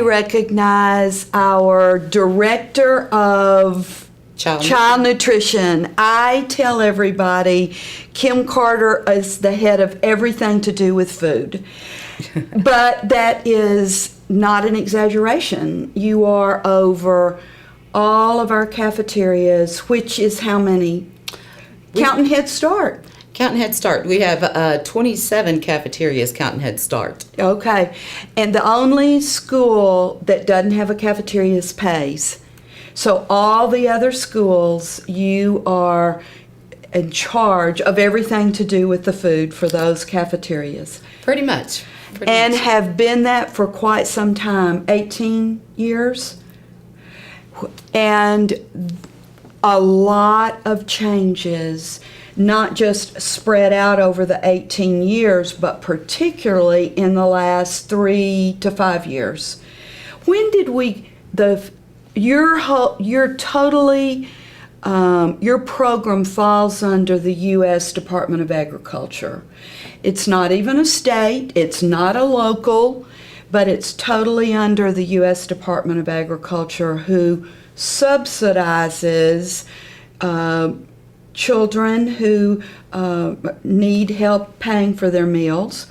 recognize our Director of Child Nutrition. I tell everybody Kim Carter is the head of everything to do with food. But that is not an exaggeration. You are over all of our cafeterias, which is how many? Counting Head Start. Counting Head Start. We have 27 cafeterias counting Head Start. Okay. And the only school that doesn't have a cafeteria is Pays. So all the other schools, you are in charge of everything to do with the food for those cafeterias. Pretty much. And have been that for quite some time, 18 years. And a lot of changes, not just spread out over the 18 years, but particularly in the last 3 to 5 years. When did your program falls under the U.S. Department of Agriculture. It's not even a state, it's not a local, but it's totally under the U.S. Department of Agriculture, who subsidizes children who need help paying for their meals.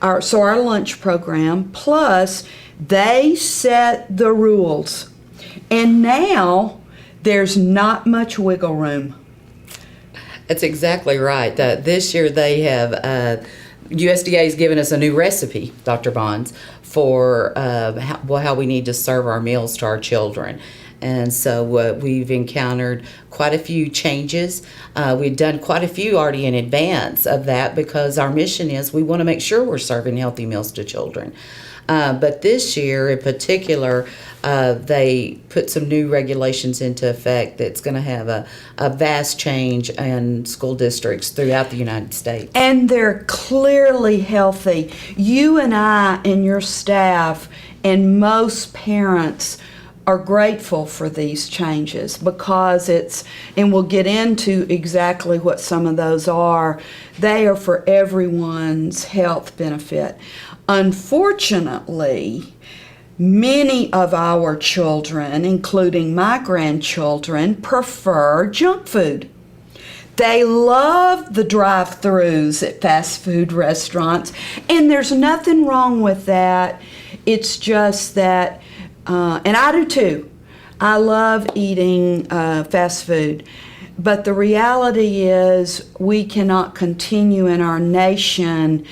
Our lunch program, plus they set the rules. And now there's not much wiggle room. That's exactly right. This year they have, USDA has given us a new recipe, Dr. Bonds, for how we need to serve our meals to our children. And so we've encountered quite a few changes. We've done quite a few already in advance of that, because our mission is we want to make sure we're serving healthy meals to children. But this year in particular, they put some new regulations into effect that's going to have a vast change in school districts throughout the United States. And they're clearly healthy. You and I and your staff and most parents are grateful for these changes, because and we'll get into exactly what some of those are, they are for everyone's health benefit. Unfortunately, many of our children, including my grandchildren, prefer junk food. They love the drive-thrus at fast food restaurants, and there's nothing wrong with that. It's just that, and I do too, I love eating fast food. But the reality is we cannot continue in our nation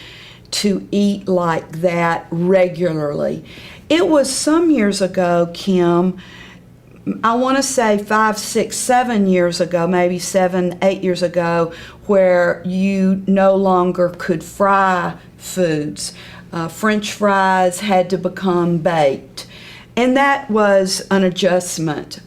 to eat like that regularly. It was some years ago, Kim, I want to say 5, 6, 7 years ago, maybe 7, 8 years ago, where you no longer could fry foods. French fries had to become baked. And that was an adjustment.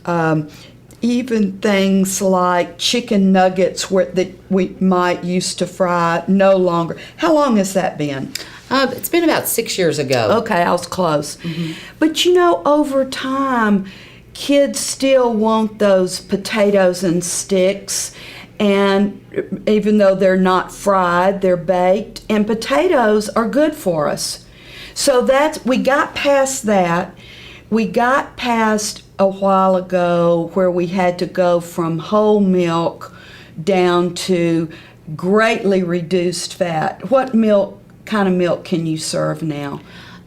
Even things like chicken nuggets that we might used to fry, no longer. How long has that been? It's been about 6 years ago. Okay, I was close. Mm-hmm. But over time, kids still want those potatoes and sticks, and even though they're not fried, they're baked, and potatoes are good for us. So we got past that. We got past a while ago where we had to go from whole milk down to greatly reduced fat. What kind of milk can you serve now?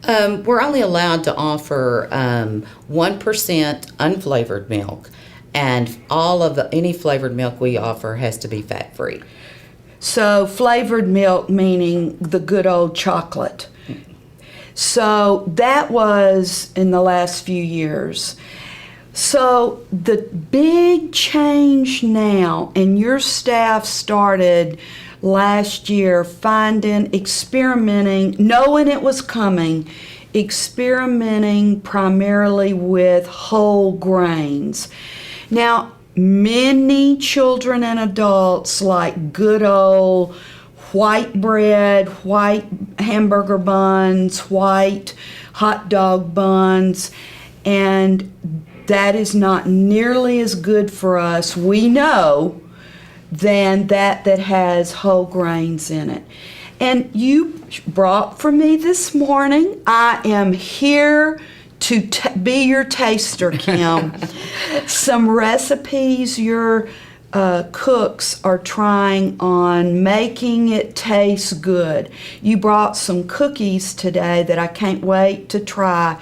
We're only allowed to offer 1% unflavored milk, and all of any flavored milk we offer has to be fat-free. So flavored milk meaning the good old chocolate. So that was in the last few years. So the big change now, and your staff started last year experimenting, knowing it was coming, experimenting primarily with whole grains. Now, many children and adults like good old white bread, white hamburger buns, white hot dog buns, and that is not nearly as good for us, we know, than that has whole grains in it. And you brought for me this morning, I am here to be your taster, Kim. Some recipes your cooks are trying on making it taste good. You brought some cookies today that I can't wait to try,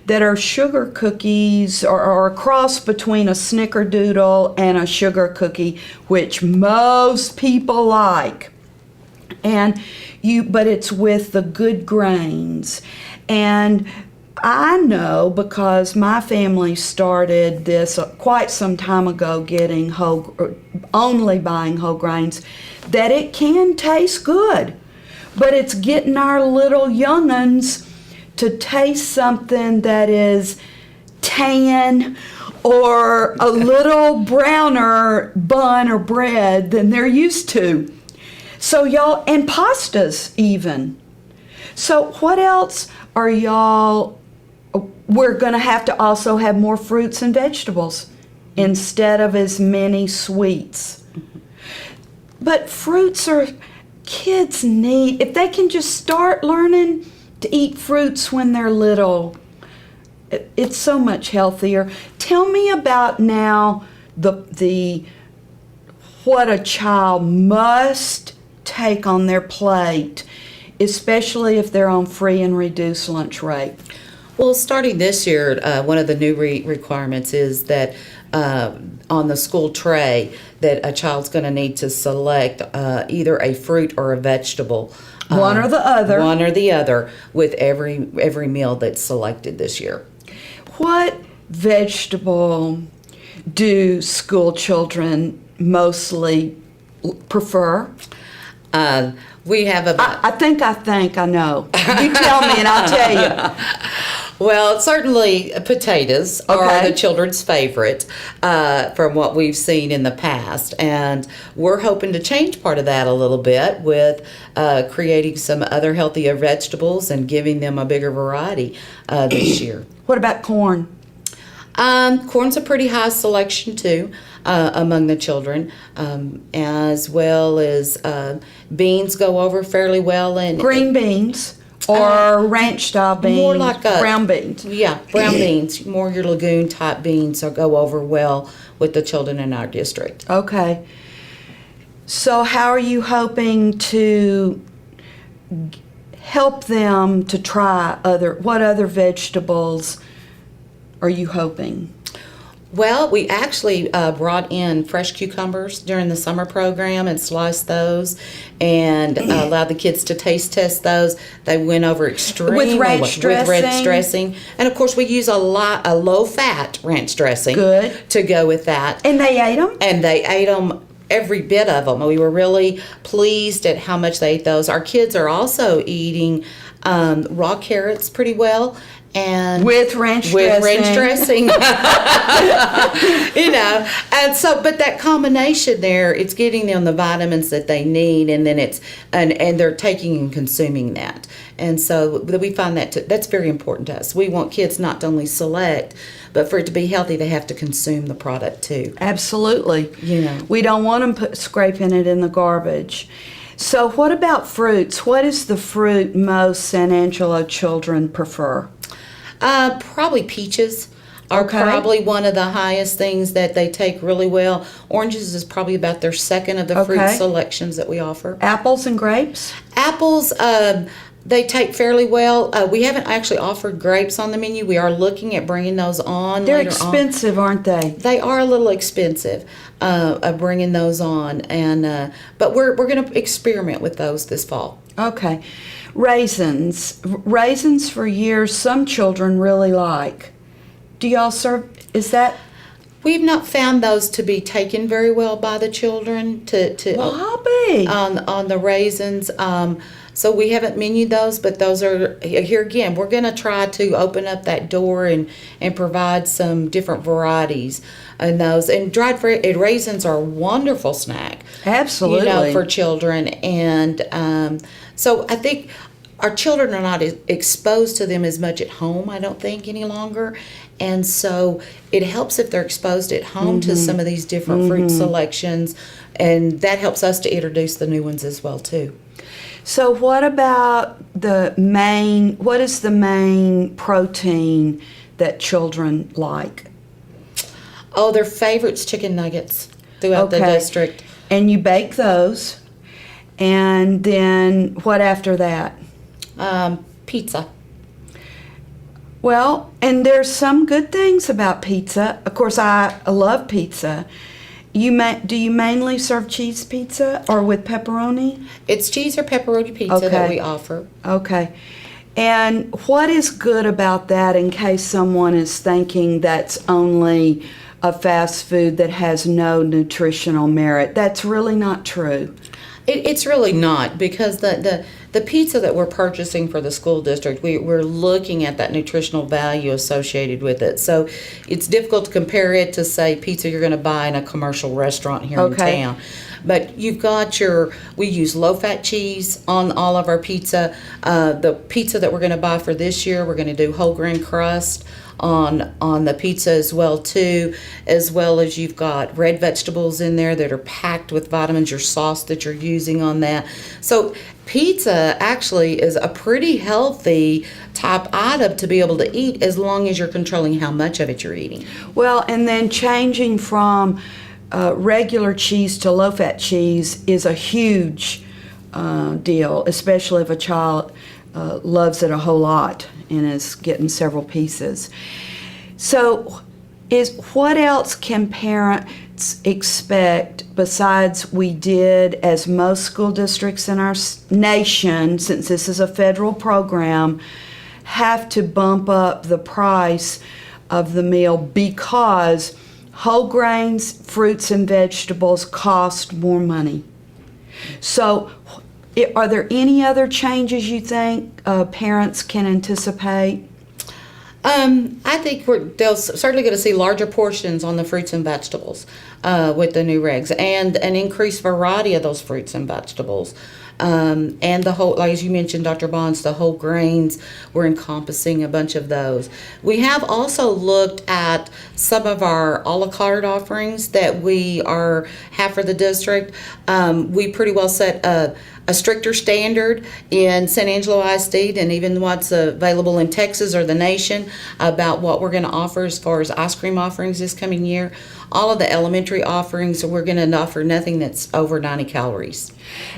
that are sugar cookies, or a cross between a snickerdoodle and a sugar cookie, which most people like. But it's with the good grains. And I know, because my family started this quite some time ago, only buying whole grains, that it can taste good. But it's getting our little young'uns to taste something that is tan or a little browner bun or bread than they're used to. So y'all, and pastas even. So what else are y'all? We're going to have to also have more fruits and vegetables instead of as many sweets. But fruits kids need, if they can just start learning to eat fruits when they're little, it's so much healthier. Tell me about now what a child must take on their plate, especially if they're on free and reduced lunch rate. Well, starting this year, one of the new requirements is that on the school tray that a child's going to need to select either a fruit or a vegetable. One or the other. One or the other with every meal that's selected this year. What vegetable do school children mostly prefer? We have about... I think I know. You tell me and I'll tell you. Well, certainly potatoes are the children's favorite from what we've seen in the past. And we're hoping to change part of that a little bit with creating some other healthier vegetables and giving them a bigger variety this year. What about corn? Corn's a pretty high selection too among the children, as well as beans go over fairly well. And green beans or ranch style beans? More like brown beans. Yeah, brown beans, more your lagoon type beans, go over well with the children in our district. Okay. So how are you hoping to help them to try what other vegetables are you hoping? Well, we actually brought in fresh cucumbers during the summer program and sliced those and allowed the kids to taste test those. They went over extremely with ranch dressing. And of course, we use a low-fat ranch dressing to go with that. And they ate them? And they ate them, every bit of them. We were really pleased at how much they ate those. Our kids are also eating raw carrots pretty well. And with ranch dressing. And so, but that combination there, it's getting them the vitamins that they need, and then and they're taking and consuming that. And so we find that's very important to us. We want kids not to only select, but for it to be healthy, they have to consume the product too. Absolutely. We don't want them scraping it in the garbage. So what about fruits? What is the fruit most San Angelo children prefer? Probably peaches are probably one of the highest things that they take really well. Oranges is probably about their second of the fruit selections that we offer. Apples and grapes? Apples, they take fairly well. We haven't actually offered grapes on the menu. We are looking at bringing those on. They're expensive, aren't they? They are a little expensive, bringing those on, and but we're going to experiment with those this fall. Okay. Raisins for years some children really like. Do y'all serve, is that? We've not found those to be taken very well by the children on the raisins. So we haven't menued those, but those are, here again, we're going to try to open up that door and provide some different varieties in those. And dried raisins are a wonderful snack. Absolutely. For children. And so I think our children are not exposed to them as much at home, I don't think, any longer. And so it helps if they're exposed at home to some of these different fruit selections. And that helps us to introduce the new ones as well, too. So what about what is the main protein that children like? Oh, their favorites, chicken nuggets throughout the district. And you bake those. And then what after that? Pizza. Well, and there's some good things about pizza. Of course, I love pizza. Do you mainly serve cheese pizza or with pepperoni? It's cheese or pepperoni pizza that we offer. Okay. And what is good about that in case someone is thinking that's only a fast food that has no nutritional merit? That's really not true. It's really not, because the pizza that we're purchasing for the school district, we're looking at that nutritional value associated with it. So it's difficult to compare it to, say, pizza you're going to buy in a commercial restaurant here in town. But you've got we use low-fat cheese on all of our pizza. The pizza that we're going to buy for this year, we're going to do whole grain crust on the pizza as well too, as well as you've got red vegetables in there that are packed with vitamins, your sauce that you're using on that. So pizza actually is a pretty healthy type item to be able to eat, as long as you're controlling how much of it you're eating. Well, and then changing from regular cheese to low-fat cheese is a huge deal, especially if a child loves it a whole lot and is getting several pieces. So what else can parents expect besides we did, as most school districts in our nation, since this is a federal program, have to bump up the price of the meal because whole grains, fruits, and vegetables cost more money? So are there any other changes you think parents can anticipate? I think they'll certainly going to see larger portions on the fruits and vegetables with the new regs, and an increased variety of those fruits and vegetables. And the whole, like as you mentioned, Dr. Bonds, the whole grains, we're encompassing a bunch of those. We have also looked at some of our a la carte offerings that we have for the district. We pretty well set a stricter standard in San Angelo ISD than even what's available in Texas or the nation about what we're going to offer as far as ice cream offerings this coming year. All of the elementary offerings, we're going to offer nothing that's over 90 calories.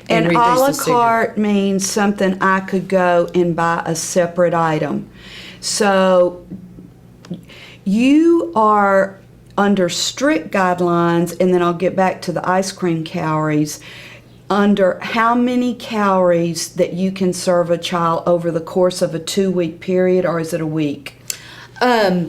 And a la carte means something I could go and buy a separate item. So you are under strict guidelines, and then I'll get back to the ice cream calories, under how many calories that you can serve a child over the course of a 2-week period, or is it a week? We're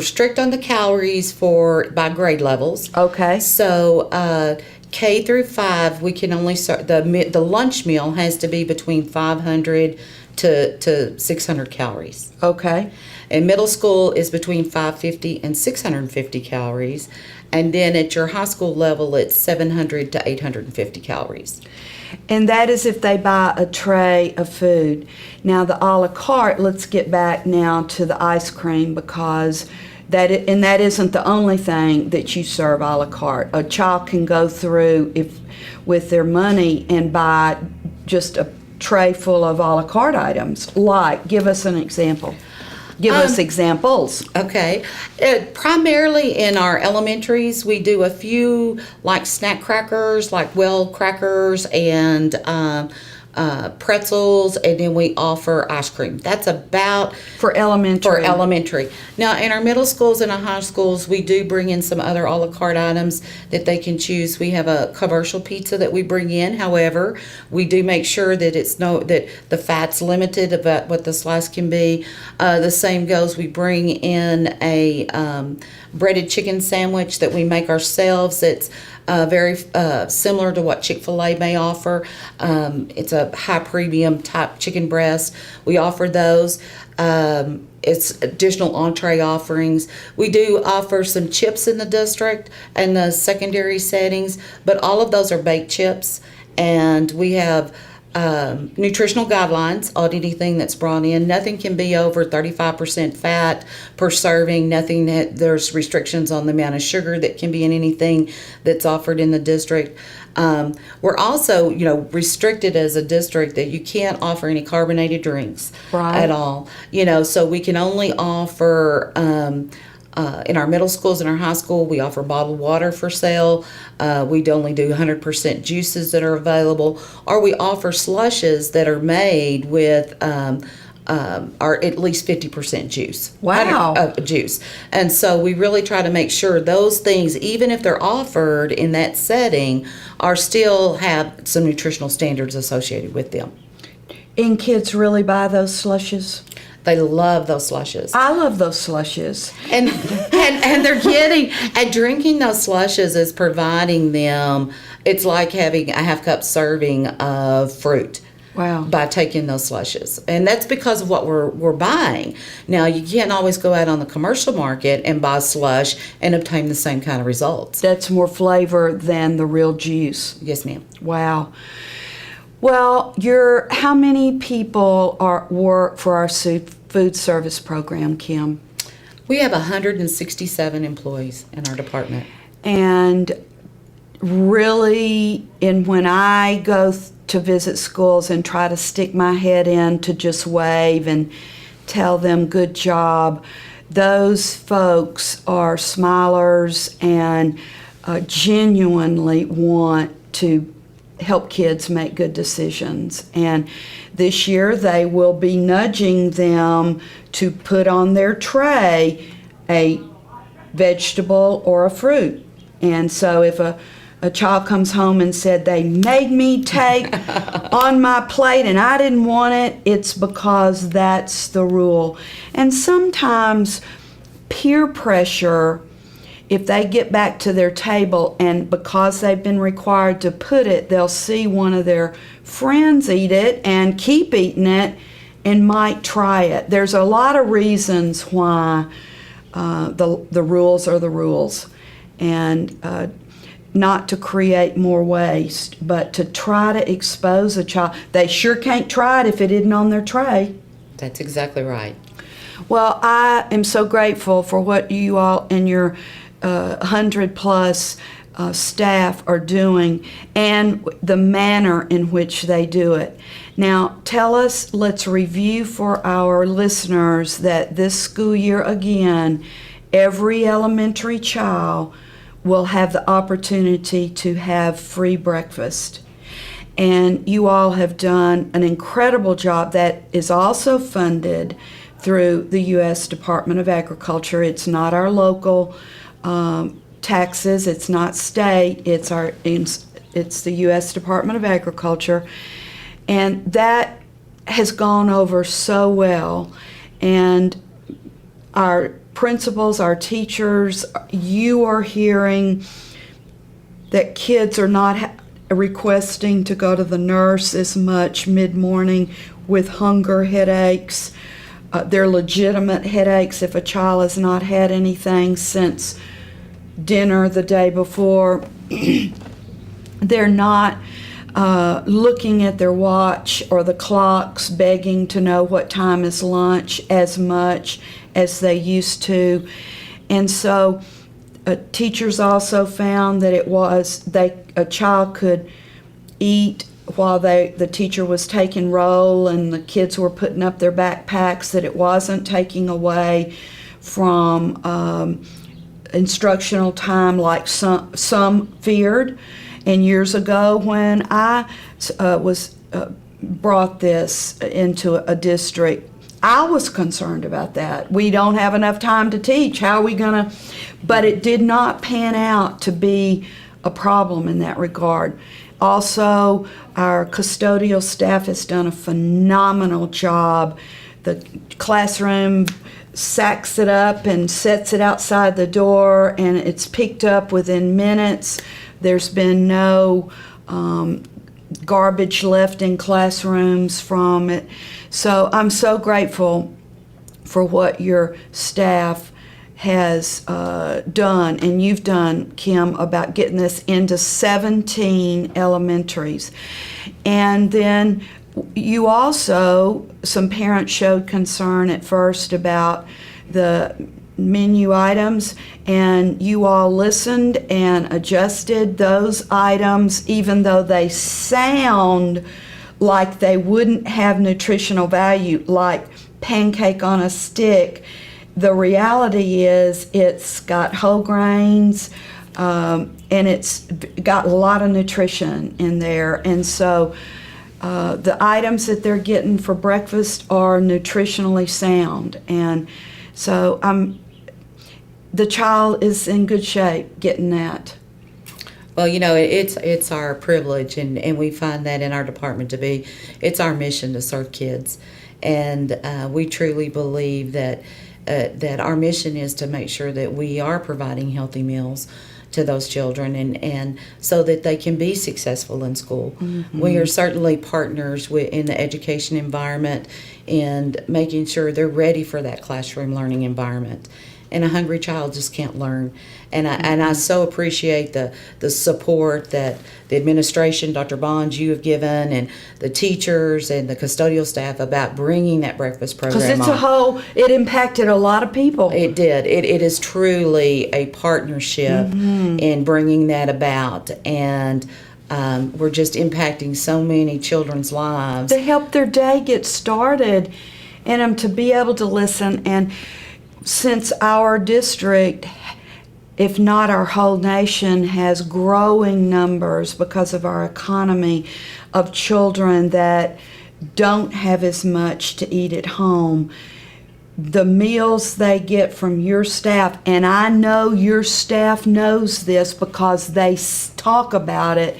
strict on the calories by grade levels. Okay. So K through 5, we can only serve the lunch meal has to be between 500 to 600 calories. Okay. And middle school is between 550 and 650 calories. And then at your high school level, it's 700 to 850 calories. And that is if they buy a tray of food. Now the a la carte, let's get back now to the ice cream, because that isn't the only thing that you serve a la carte. A child can go through with their money and buy just a tray full of a la carte items. Give us an example. Give us examples. Okay. Primarily in our elementaries, we do a few like snack crackers, like well crackers and pretzels, and then we offer ice cream. That's about for elementary. Now, in our middle schools and our high schools, we do bring in some other a la carte items that they can choose. We have a commercial pizza that we bring in. However, we do make sure that that the fat's limited about what the slice can be. The same goes. We bring in a breaded chicken sandwich that we make ourselves. It's very similar to what Chick-fil-A may offer. It's a high premium type chicken breast. We offer those. It's additional entree offerings. We do offer some chips in the district and the secondary settings, but all of those are baked chips. And we have nutritional guidelines on anything that's brought in. Nothing can be over 35% fat per serving. Nothing that there's restrictions on the amount of sugar that can be in anything that's offered in the district. We're also, restricted as a district that you can't offer any carbonated drinks at all. So we can only offer. In our middle schools and our high school, we offer bottled water for sale. We only do 100% juices that are available, or we offer slushes that are made with are at least 50% juice. Wow. Juice. And so we really try to make sure those things, even if they're offered in that setting, are still have some nutritional standards associated with them. And kids really buy those slushes? They love those slushes. I love those slushes. And they're getting, and drinking those slushes is providing them, it's like having a half cup serving of fruit. Wow. By taking those slushes. And that's because of what we're buying. Now, you can't always go out on the commercial market and buy slush and obtain the same kind of results. That's more flavor than the real juice. Yes, ma'am. Wow. Well, how many people work for our food service program, Kim? We have 167 employees in our department. And really, when I go to visit schools and try to stick my head in to just wave and tell them good job, those folks are smilers and genuinely want to help kids make good decisions. And this year they will be nudging them to put on their tray a vegetable or a fruit. And so if a child comes home and said they made me take on my plate and I didn't want it, it's because that's the rule. And sometimes peer pressure, if they get back to their table and because they've been required to put it, they'll see one of their friends eat it and keep eating it and might try it. There's a lot of reasons why the rules are the rules. And not to create more waste, but to try to expose a child. They sure can't try it if it isn't on their tray. That's exactly right. Well, I am so grateful for what you all and your 100+ staff are doing and the manner in which they do it. Now, let's review for our listeners that this school year again, every elementary child will have the opportunity to have free breakfast. And you all have done an incredible job that is also funded through the U.S. Department of Agriculture. It's not our local taxes, it's not state, it's the U.S. Department of Agriculture. And that has gone over so well. And our principals, our teachers, you are hearing that kids are not requesting to go to the nurse as much mid-morning with hunger headaches. They're legitimate headaches if a child has not had anything since dinner the day before. They're not looking at their watch or the clocks begging to know what time is lunch as much as they used to. And so teachers also found that a child could eat while the teacher was taking roll and the kids were putting up their backpacks, that it wasn't taking away from instructional time like some feared. And years ago when I brought this into a district, I was concerned about that. We don't have enough time to teach. How are we going to? But it did not pan out to be a problem in that regard. Also, our custodial staff has done a phenomenal job. The classroom sacks it up and sets it outside the door, and it's picked up within minutes. There's been no garbage left in classrooms from it. So I'm so grateful for what your staff has done, and you've done, Kim, about getting this into 17 elementaries. And then you also, some parents showed concern at first about the menu items, and you all listened and adjusted those items, even though they sound like they wouldn't have nutritional value, like pancake on a stick. The reality is it's got whole grains, and it's got a lot of nutrition in there. And so the items that they're getting for breakfast are nutritionally sound. And so the child is in good shape getting that. Well, it's our privilege, and we find that in our department to be, it's our mission to serve kids. And we truly believe that our mission is to make sure that we are providing healthy meals to those children, and so that they can be successful in school. Mm-hmm. We are certainly partners in the education environment and making sure they're ready for that classroom learning environment. And a hungry child just can't learn. And I so appreciate the support that the administration, Dr. Bonds, you have given, and the teachers and the custodial staff about bringing that breakfast program on. Because it impacted a lot of people. It did. It is truly a partnership in bringing that about. And we're just impacting so many children's lives. To help their day get started, and to be able to listen. And since our district, if not our whole nation, has growing numbers because of our economy of children that don't have as much to eat at home, the meals they get from your staff, and I know your staff knows this because they talk about it,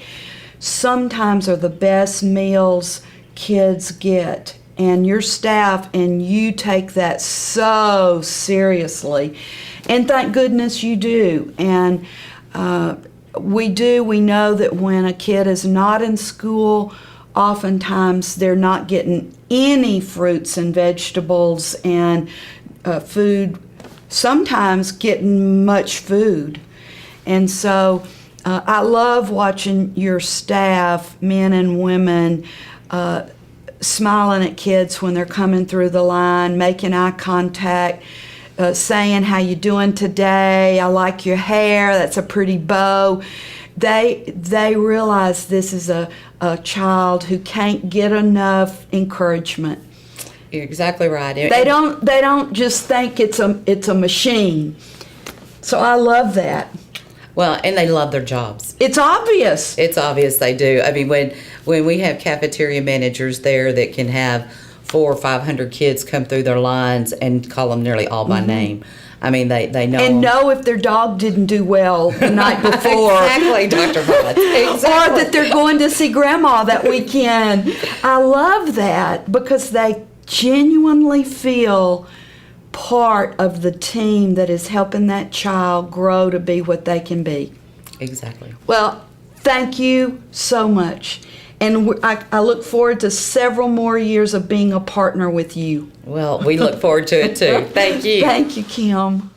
sometimes are the best meals kids get. And your staff and you take that so seriously. And thank goodness you do. And we know that when a kid is not in school, oftentimes they're not getting any fruits and vegetables and food, sometimes getting much food. And so I love watching your staff, men and women, smiling at kids when they're coming through the line, making eye contact, saying, "How you doing today? I like your hair. That's a pretty bow." They realize this is a child who can't get enough encouragement. You're exactly right. They don't just think it's a machine. So I love that. Well, and they love their jobs. It's obvious. It's obvious they do. I mean, when we have cafeteria managers there that can have 400 or 500 kids come through their lines and call them nearly all by name. I mean, they know. And know if their dog didn't do well the night before. Exactly, Dr. Bond. Exactly. Or that they're going to see Grandma that weekend. I love that because they genuinely feel part of the team that is helping that child grow to be what they can be. Exactly. Well, thank you so much. And I look forward to several more years of being a partner with you. Well, we look forward to it too. Thank you. Thank you, Kim.